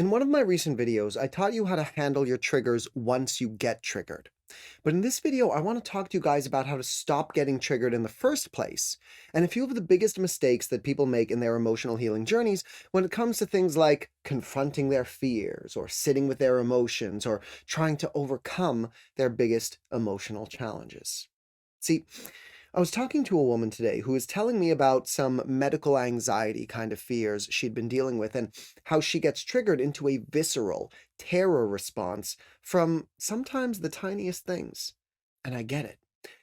In one of my recent videos, I taught you how to handle your triggers once you get triggered. But in this video, I want to talk to you guys about how to stop getting triggered in the first place, and a few of the biggest mistakes that people make in their emotional healing journeys when it comes to things like confronting their fears, or sitting with their emotions, or trying to overcome their biggest emotional challenges. See, I was talking to a woman today who was telling me about some medical anxiety kind of fears she'd been dealing with and how she gets triggered into a visceral terror response from sometimes the tiniest things. And I get it.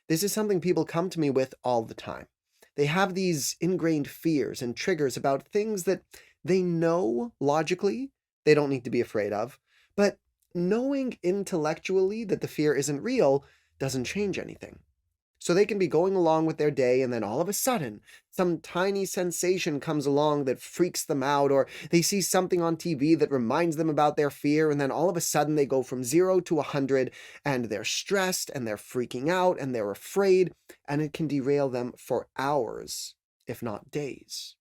This is something people come to me with all the time. They have these ingrained fears and triggers about things that they know logically they don't need to be afraid of, but knowing intellectually that the fear isn't real doesn't change anything. So they can be going along with their day, and then all of a sudden, some tiny sensation comes along that freaks them out, or they see something on TV that reminds them about their fear, and then all of a sudden they go from 0 to 100, and they're stressed, and they're freaking out, and they're afraid, and it can derail them for hours, if not days.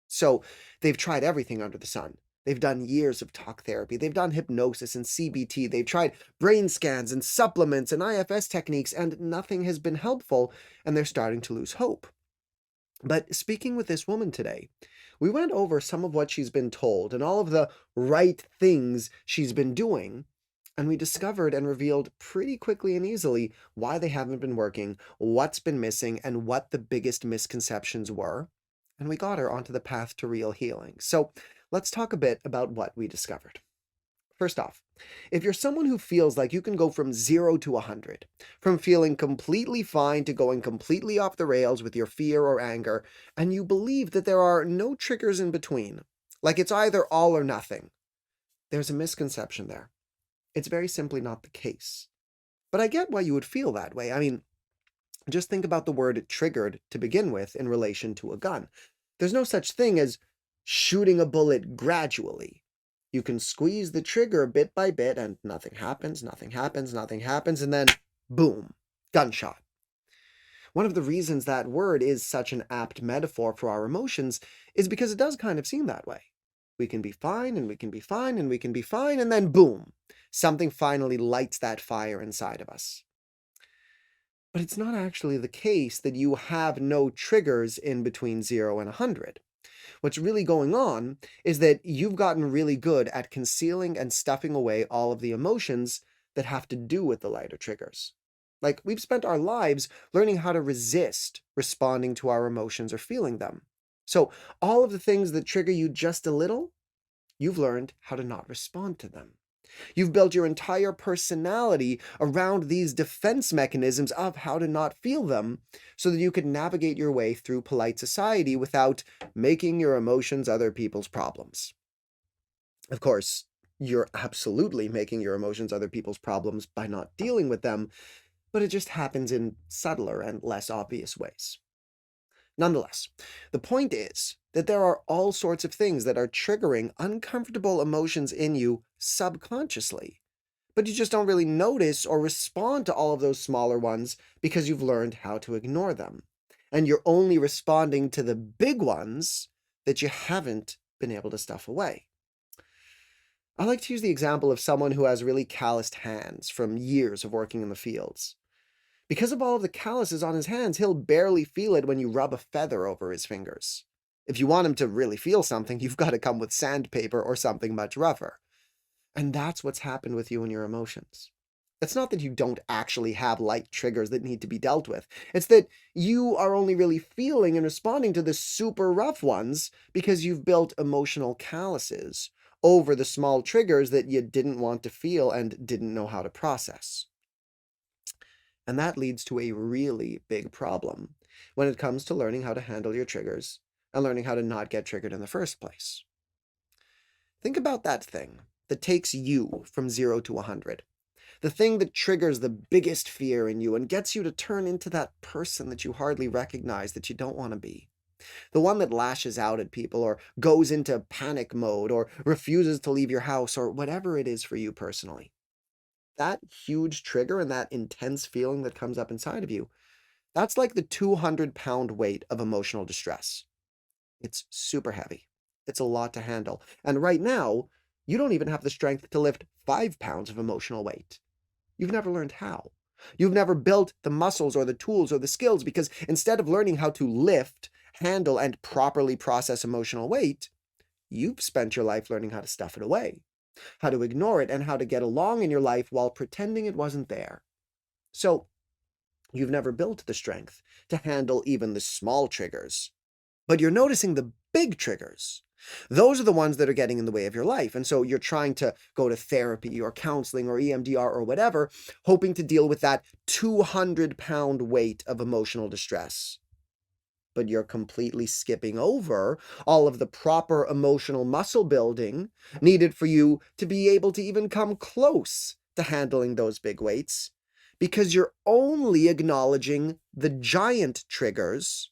So they've tried everything under the sun. They've done years of talk therapy. They've done hypnosis and CBT. They've tried brain scans and supplements and IFS techniques, and nothing has been helpful, and they're starting to lose hope. But speaking with this woman today, we went over some of what she's been told and all of the right things she's been doing, and we discovered and revealed pretty quickly and easily why they haven't been working, what's been missing, and what the biggest misconceptions were. And we got her onto the path to real healing. So let's talk a bit about what we discovered. First off, if you're someone who feels like you can go from 0 to 100, from feeling completely fine to going completely off the rails with your fear or anger, and you believe that there are no triggers in between, like it's either all or nothing, there's a misconception there. It's very simply not the case. But I get why you would feel that way. I mean, just think about the word triggered to begin with in relation to a gun. There's no such thing as shooting a bullet gradually. You can squeeze the trigger bit by bit and nothing happens, nothing happens, nothing happens, and then boom, gunshot. One of the reasons that word is such an apt metaphor for our emotions is because it does kind of seem that way. We can be fine, and we can be fine, and we can be fine, and then boom, something finally lights that fire inside of us. But it's not actually the case that you have no triggers in between 0 and 100. What's really going on is that you've gotten really good at concealing and stuffing away all of the emotions that have to do with the lighter triggers. Like, we've spent our lives learning how to resist responding to our emotions or feeling them. So, all of the things that trigger you just a little, you've learned how to not respond to them. You've built your entire personality around these defense mechanisms of how to not feel them so that you could navigate your way through polite society without making your emotions other people's problems. Of course, you're absolutely making your emotions other people's problems by not dealing with them, but it just happens in subtler and less obvious ways. Nonetheless, the point is that there are all sorts of things that are triggering uncomfortable emotions in you subconsciously, but you just don't really notice or respond to all of those smaller ones because you've learned how to ignore them. And you're only responding to the big ones that you haven't been able to stuff away. I like to use the example of someone who has really calloused hands from years of working in the fields. Because of all of the calluses on his hands, he'll barely feel it when you rub a feather over his fingers. If you want him to really feel something, you've got to come with sandpaper or something much rougher. And that's what's happened with you and your emotions. It's not that you don't actually have light triggers that need to be dealt with. It's that you are only really feeling and responding to the super rough ones because you've built emotional calluses over the small triggers that you didn't want to feel and didn't know how to process. And that leads to a really big problem when it comes to learning how to handle your triggers and learning how to not get triggered in the first place. Think about that thing that takes you from 0 to 100. The thing that triggers the biggest fear in you and gets you to turn into that person that you hardly recognize that you don't want to be. The one that lashes out at people or goes into panic mode or refuses to leave your house or whatever it is for you personally. That huge trigger and that intense feeling that comes up inside of you, that's like the 200-pound weight of emotional distress. It's super heavy. It's a lot to handle. And right now, You don't even have the strength to lift 5 pounds of emotional weight. You've never learned how. You've never built the muscles or the tools or the skills because instead of learning how to lift, handle, and properly process emotional weight, you've spent your life learning how to stuff it away, how to ignore it, and how to get along in your life while pretending it wasn't there. So, you've never built the strength to handle even the small triggers. But you're noticing the big triggers. Those are the ones that are getting in the way of your life. And so you're trying to go to therapy or counseling or EMDR or whatever, hoping to deal with that 200-pound weight of emotional distress. But you're completely skipping over all of the proper emotional muscle building needed for you to be able to even come close to handling those big weights, because you're only acknowledging the giant triggers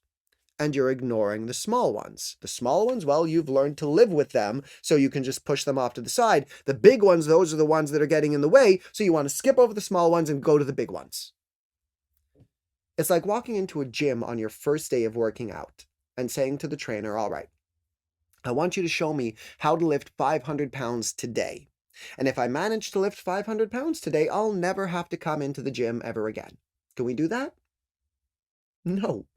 and you're ignoring the small ones. The small ones, well, you've learned to live with them, so you can just push them off to the side. The big ones, those are the ones that are getting in the way, so you want to skip over the small ones and go to the big ones. It's like walking into a gym on your first day of working out and saying to the trainer, all right, I want you to show me how to lift 500 pounds today. And if I manage to lift 500 pounds today, I'll never have to come into the gym ever again. Can we do that? No.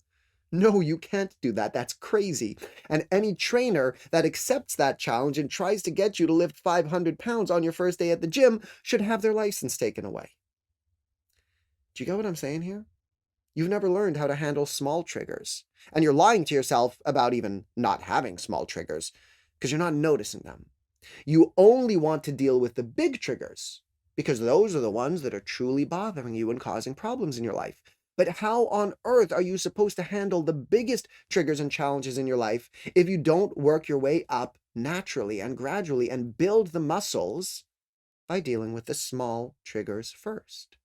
No, you can't do that. That's crazy. And any trainer that accepts that challenge and tries to get you to lift 500 pounds on your first day at the gym should have their license taken away. Do you get what I'm saying here? You've never learned how to handle small triggers. And you're lying to yourself about even not having small triggers because you're not noticing them. You only want to deal with the big triggers because those are the ones that are truly bothering you and causing problems in your life. But how on earth are you supposed to handle the biggest triggers and challenges in your life if you don't work your way up naturally and gradually and build the muscles by dealing with the small triggers first?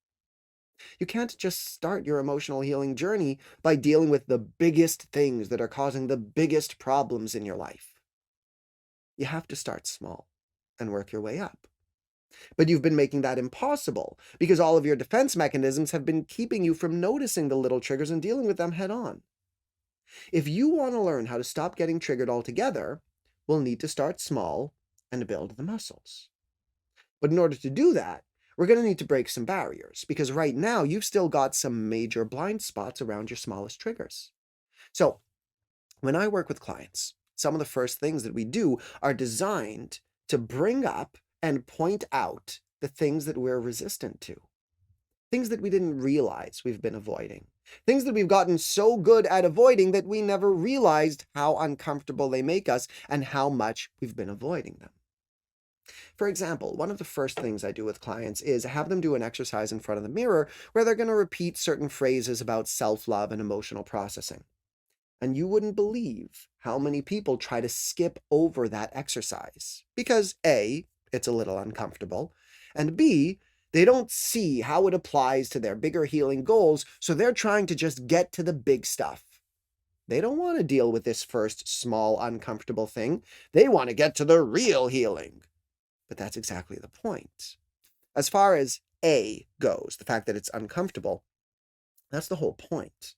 You can't just start your emotional healing journey by dealing with the biggest things that are causing the biggest problems in your life. You have to start small and work your way up. But you've been making that impossible because all of your defense mechanisms have been keeping you from noticing the little triggers and dealing with them head on. If you want to learn how to stop getting triggered altogether, we'll need to start small and build the muscles. But in order to do that, we're going to need to break some barriers because right now you've still got some major blind spots around your smallest triggers. So when I work with clients, some of the first things that we do are designed to bring up and point out the things that we're resistant to, things that we didn't realize we've been avoiding, things that we've gotten so good at avoiding that we never realized how uncomfortable they make us and how much we've been avoiding them. For example, one of the first things I do with clients is have them do an exercise in front of the mirror where they're going to repeat certain phrases about self-love and emotional processing. And you wouldn't believe how many people try to skip over that exercise because A, it's a little uncomfortable, and B, they don't see how it applies to their bigger healing goals, so they're trying to just get to the big stuff. They don't want to deal with this first small, uncomfortable thing. They want to get to the real healing. But that's exactly the point. As far as A goes, the fact that it's uncomfortable, that's the whole point.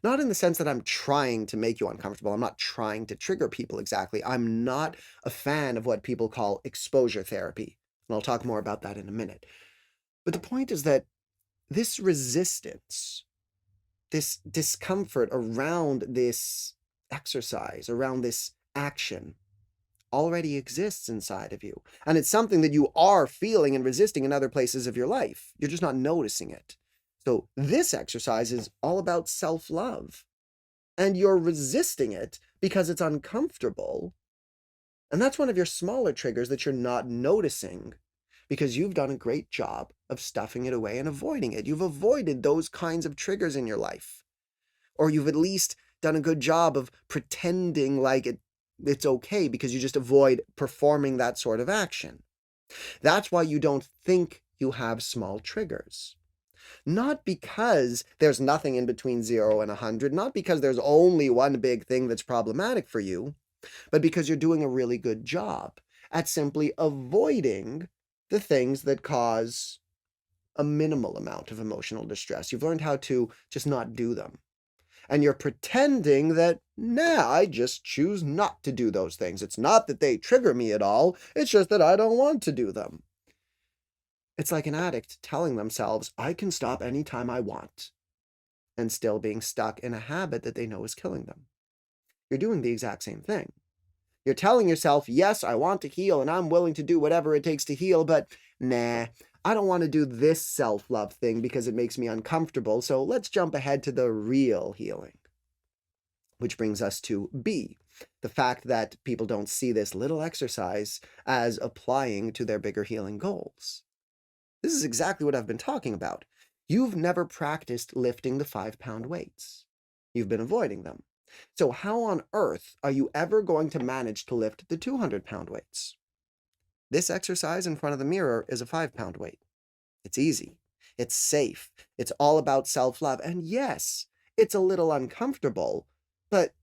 Not in the sense that I'm trying to make you uncomfortable. I'm not trying to trigger people exactly. I'm not a fan of what people call exposure therapy. And I'll talk more about that in a minute. But the point is that this resistance, this discomfort around this exercise, around this action, already exists inside of you. And it's something that you are feeling and resisting in other places of your life. You're just not noticing it. So this exercise is all about self-love. And you're resisting it because it's uncomfortable. And that's one of your smaller triggers that you're not noticing because you've done a great job of stuffing it away and avoiding it. You've avoided those kinds of triggers in your life. Or you've at least done a good job of pretending like it's okay because you just avoid performing that sort of action. That's why you don't think you have small triggers. Not because there's nothing in between 0 and 100, not because there's only one big thing that's problematic for you, but because you're doing a really good job at simply avoiding the things that cause a minimal amount of emotional distress. You've learned how to just not do them. And you're pretending that, nah, I just choose not to do those things. It's not that they trigger me at all, it's just that I don't want to do them. It's like an addict telling themselves, I can stop anytime I want, and still being stuck in a habit that they know is killing them. You're doing the exact same thing. You're telling yourself, yes, I want to heal and I'm willing to do whatever it takes to heal, but nah, I don't want to do this self-love thing because it makes me uncomfortable, so let's jump ahead to the real healing. Which brings us to B, the fact that people don't see this little exercise as applying to their bigger healing goals. This is exactly what I've been talking about. You've never practiced lifting the 5-pound weights. You've been avoiding them. So how on earth are you ever going to manage to lift the 200-pound weights? This exercise in front of the mirror is a 5-pound weight. It's easy. It's safe. It's all about self-love. And yes, it's a little uncomfortable, but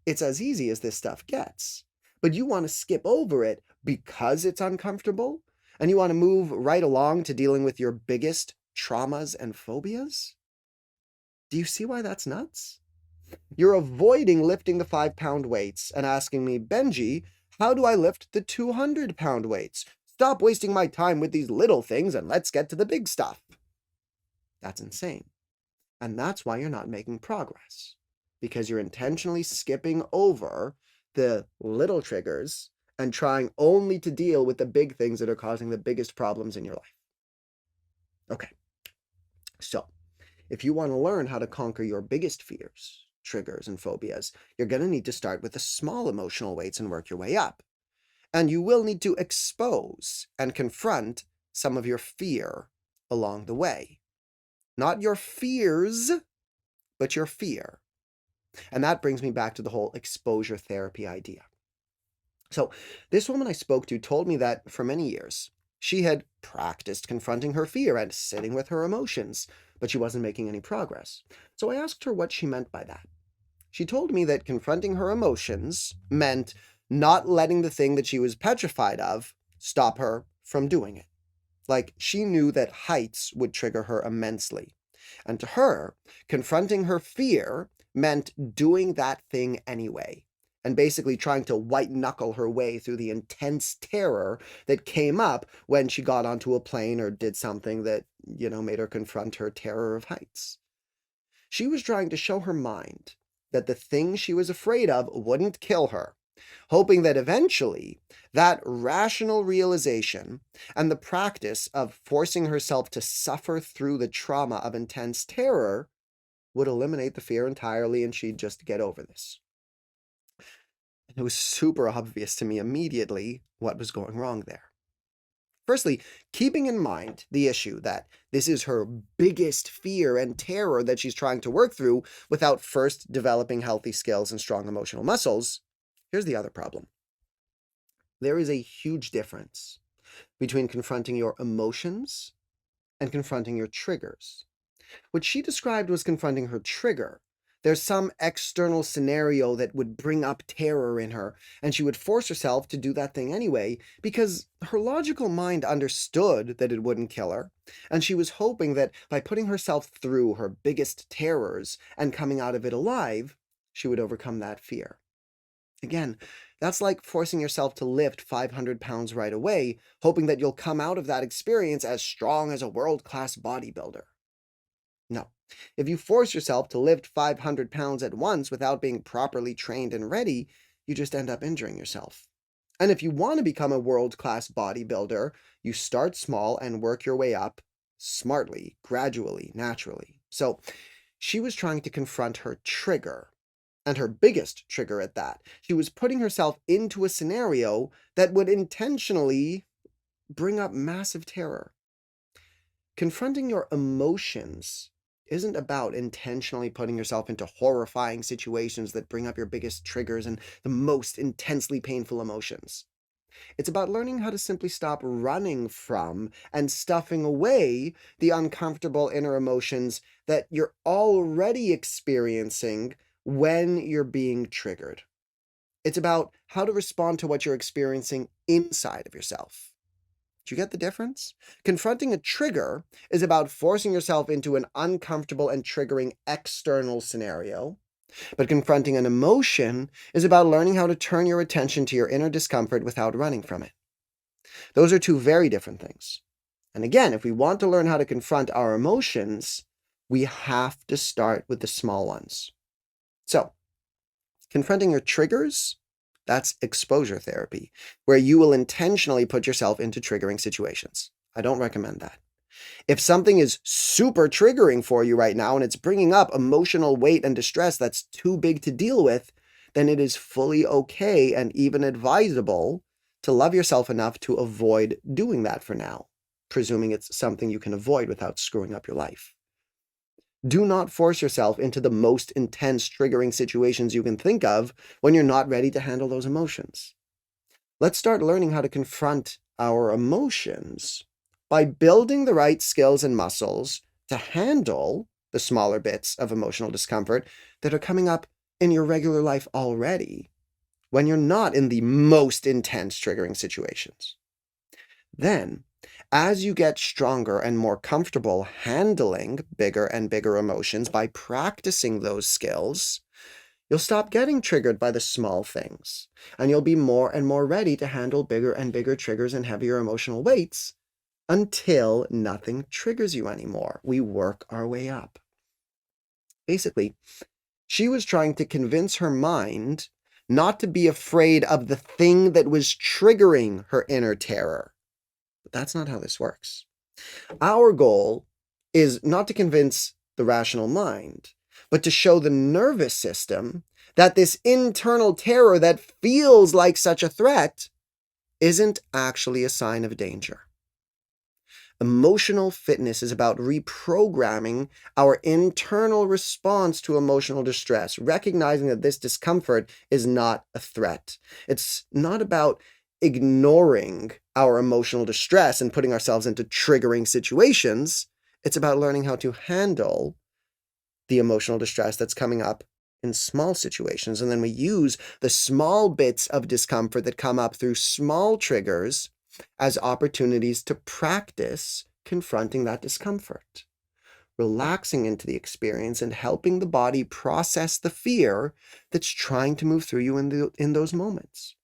it's as easy as this stuff gets. But you want to skip over it because it's uncomfortable? And you want to move right along to dealing with your biggest traumas and phobias? Do you see why that's nuts? You're avoiding lifting the 5-pound weights and asking me, Benji, how do I lift the 200-pound weights? Stop wasting my time with these little things and let's get to the big stuff. That's insane. And that's why you're not making progress. Because you're intentionally skipping over the little triggers and trying only to deal with the big things that are causing the biggest problems in your life. Okay. So, if you want to learn how to conquer your biggest fears, triggers, and phobias, you're going to need to start with the small emotional weights and work your way up. And you will need to expose and confront some of your fear along the way. Not your fears, but your fear. And that brings me back to the whole exposure therapy idea. So this woman I spoke to told me that for many years, she had practiced confronting her fear and sitting with her emotions, but she wasn't making any progress. So I asked her what she meant by that. She told me that confronting her emotions meant not letting the thing that she was petrified of stop her from doing it. Like, she knew that heights would trigger her immensely. And to her, confronting her fear meant doing that thing anyway, and basically trying to white-knuckle her way through the intense terror that came up when she got onto a plane or did something that, made her confront her terror of heights. She was trying to show her mind that the thing she was afraid of wouldn't kill her, hoping that eventually that rational realization and the practice of forcing herself to suffer through the trauma of intense terror would eliminate the fear entirely and she'd just get over this. And it was super obvious to me immediately what was going wrong there. Firstly, keeping in mind the issue that this is her biggest fear and terror that she's trying to work through without first developing healthy skills and strong emotional muscles, here's the other problem. There is a huge difference between confronting your emotions and confronting your triggers. What she described was confronting her trigger. There's some external scenario that would bring up terror in her, and she would force herself to do that thing anyway, because her logical mind understood that it wouldn't kill her, and she was hoping that by putting herself through her biggest terrors and coming out of it alive, she would overcome that fear. Again, that's like forcing yourself to lift 500 pounds right away, hoping that you'll come out of that experience as strong as a world-class bodybuilder. No. If you force yourself to lift 500 pounds at once without being properly trained and ready, you just end up injuring yourself. And if you want to become a world-class bodybuilder, you start small and work your way up smartly, gradually, naturally. So she was trying to confront her trigger, and her biggest trigger at that. She was putting herself into a scenario that would intentionally bring up massive terror. Confronting your emotions isn't about intentionally putting yourself into horrifying situations that bring up your biggest triggers and the most intensely painful emotions. It's about learning how to simply stop running from and stuffing away the uncomfortable inner emotions that you're already experiencing when you're being triggered. It's about how to respond to what you're experiencing inside of yourself. Do you get the difference? Confronting a trigger is about forcing yourself into an uncomfortable and triggering external scenario, But confronting an emotion is about learning how to turn your attention to your inner discomfort without running from it. Those are two very different things. And again, if we want to learn how to confront our emotions, we have to start with the small ones. So, confronting your triggers, that's exposure therapy, where you will intentionally put yourself into triggering situations. I don't recommend that. If something is super triggering for you right now and it's bringing up emotional weight and distress that's too big to deal with, then it is fully okay and even advisable to love yourself enough to avoid doing that for now, presuming it's something you can avoid without screwing up your life. Do not force yourself into the most intense triggering situations you can think of when you're not ready to handle those emotions. Let's start learning how to confront our emotions by building the right skills and muscles to handle the smaller bits of emotional discomfort that are coming up in your regular life already when you're not in the most intense triggering situations. Then, as you get stronger and more comfortable handling bigger and bigger emotions by practicing those skills, you'll stop getting triggered by the small things, and you'll be more and more ready to handle bigger and bigger triggers and heavier emotional weights until nothing triggers you anymore. We work our way up. Basically, she was trying to convince her mind not to be afraid of the thing that was triggering her inner terror. But that's not how this works. Our goal is not to convince the rational mind, but to show the nervous system that this internal terror that feels like such a threat isn't actually a sign of danger. Emotional fitness is about reprogramming our internal response to emotional distress, recognizing that this discomfort is not a threat. It's not about ignoring our emotional distress and putting ourselves into triggering situations. It's about learning how to handle the emotional distress that's coming up in small situations. And then we use the small bits of discomfort that come up through small triggers as opportunities to practice confronting that discomfort, relaxing into the experience and helping the body process the fear that's trying to move through you in those moments.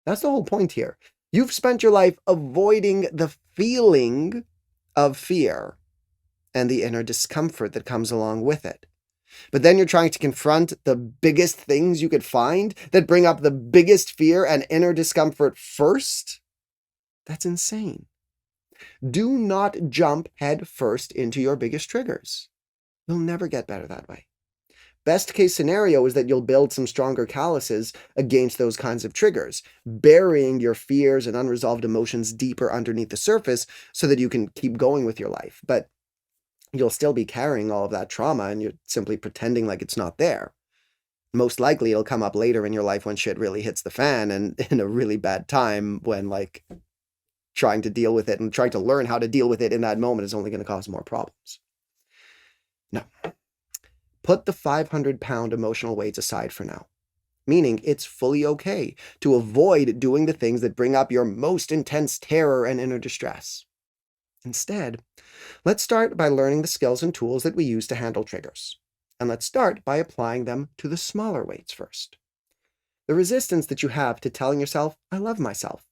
That's the whole point here. You've spent your life avoiding the feeling of fear and the inner discomfort that comes along with it. But then you're trying to confront the biggest things you could find that bring up the biggest fear and inner discomfort first? That's insane. Do not jump head first into your biggest triggers. You'll never get better that way. Best case scenario is that you'll build some stronger calluses against those kinds of triggers, burying your fears and unresolved emotions deeper underneath the surface so that you can keep going with your life. But you'll still be carrying all of that trauma and you're simply pretending like it's not there. Most likely it'll come up later in your life when shit really hits the fan and in a really bad time when trying to deal with it and trying to learn how to deal with it in that moment is only going to cause more problems. No. Put the 500-pound emotional weights aside for now, meaning it's fully okay to avoid doing the things that bring up your most intense terror and inner distress. Instead, let's start by learning the skills and tools that we use to handle triggers. And let's start by applying them to the smaller weights first. The resistance that you have to telling yourself, I love myself.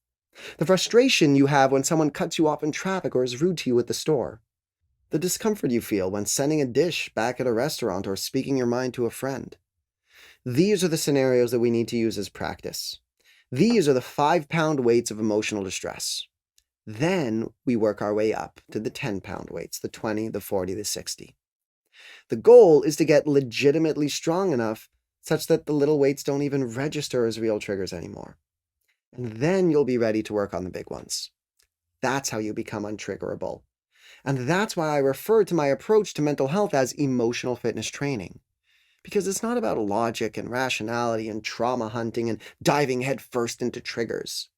The frustration you have when someone cuts you off in traffic or is rude to you at the store. The discomfort you feel when sending a dish back at a restaurant or speaking your mind to a friend. These are the scenarios that we need to use as practice. These are the 5-pound weights of emotional distress. Then we work our way up to the 10-pound weights, the 20, the 40, the 60. The goal is to get legitimately strong enough such that the little weights don't even register as real triggers anymore. And then you'll be ready to work on the big ones. That's how you become untriggerable. And that's why I refer to my approach to mental health as emotional fitness training. Because it's not about logic and rationality and trauma hunting and diving headfirst into triggers.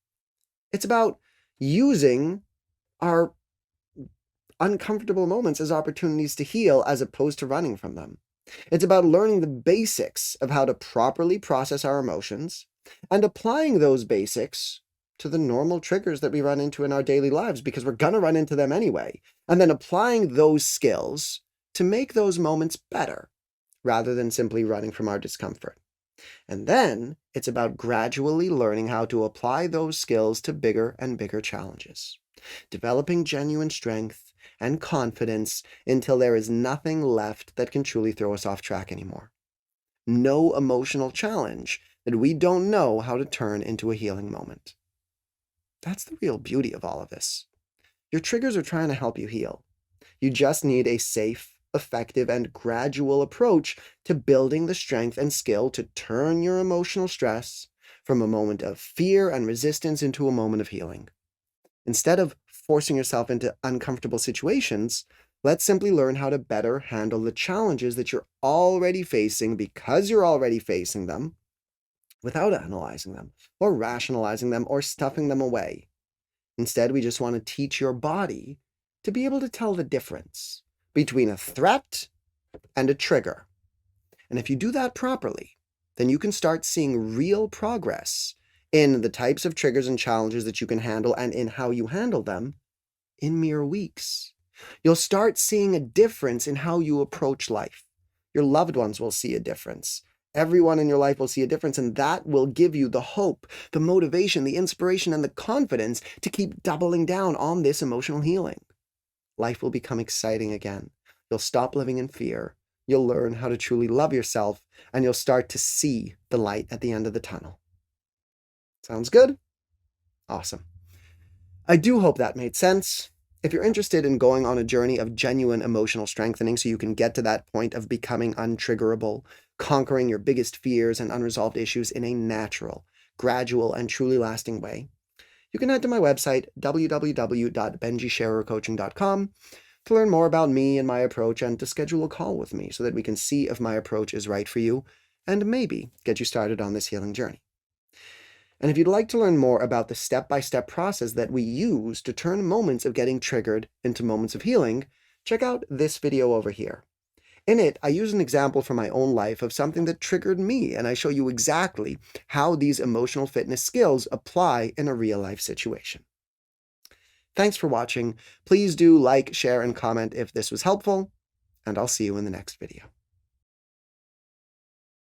It's about using our uncomfortable moments as opportunities to heal as opposed to running from them. It's about learning the basics of how to properly process our emotions and applying those basics to the normal triggers that we run into in our daily lives because we're going to run into them anyway. And then applying those skills to make those moments better rather than simply running from our discomfort. And then it's about gradually learning how to apply those skills to bigger and bigger challenges, developing genuine strength and confidence until there is nothing left that can truly throw us off track anymore. No emotional challenge that we don't know how to turn into a healing moment. That's the real beauty of all of this. Your triggers are trying to help you heal. You just need a safe, effective, and gradual approach to building the strength and skill to turn your emotional stress from a moment of fear and resistance into a moment of healing. Instead of forcing yourself into uncomfortable situations, let's simply learn how to better handle the challenges that you're already facing because you're already facing them without analyzing them or rationalizing them or stuffing them away. Instead, we just want to teach your body to be able to tell the difference between a threat and a trigger. And if you do that properly, then you can start seeing real progress in the types of triggers and challenges that you can handle and in how you handle them in mere weeks. You'll start seeing a difference in how you approach life. Your loved ones will see a difference. Everyone in your life will see a difference, and that will give you the hope, the motivation, the inspiration, and the confidence to keep doubling down on this emotional healing. Life will become exciting again. You'll stop living in fear. You'll learn how to truly love yourself, and you'll start to see the light at the end of the tunnel. Sounds good? Awesome. I do hope that made sense. If you're interested in going on a journey of genuine emotional strengthening so you can get to that point of becoming untriggerable, conquering your biggest fears and unresolved issues in a natural, gradual, and truly lasting way, you can head to my website, www.benjisharercoaching.com, to learn more about me and my approach and to schedule a call with me so that we can see if my approach is right for you and maybe get you started on this healing journey. And if you'd like to learn more about the step-by-step process that we use to turn moments of getting triggered into moments of healing, check out this video over here. In it, I use an example from my own life of something that triggered me, and I show you exactly how these emotional fitness skills apply in a real-life situation. Thanks for watching. Please do like, share, and comment if this was helpful, and I'll see you in the next video.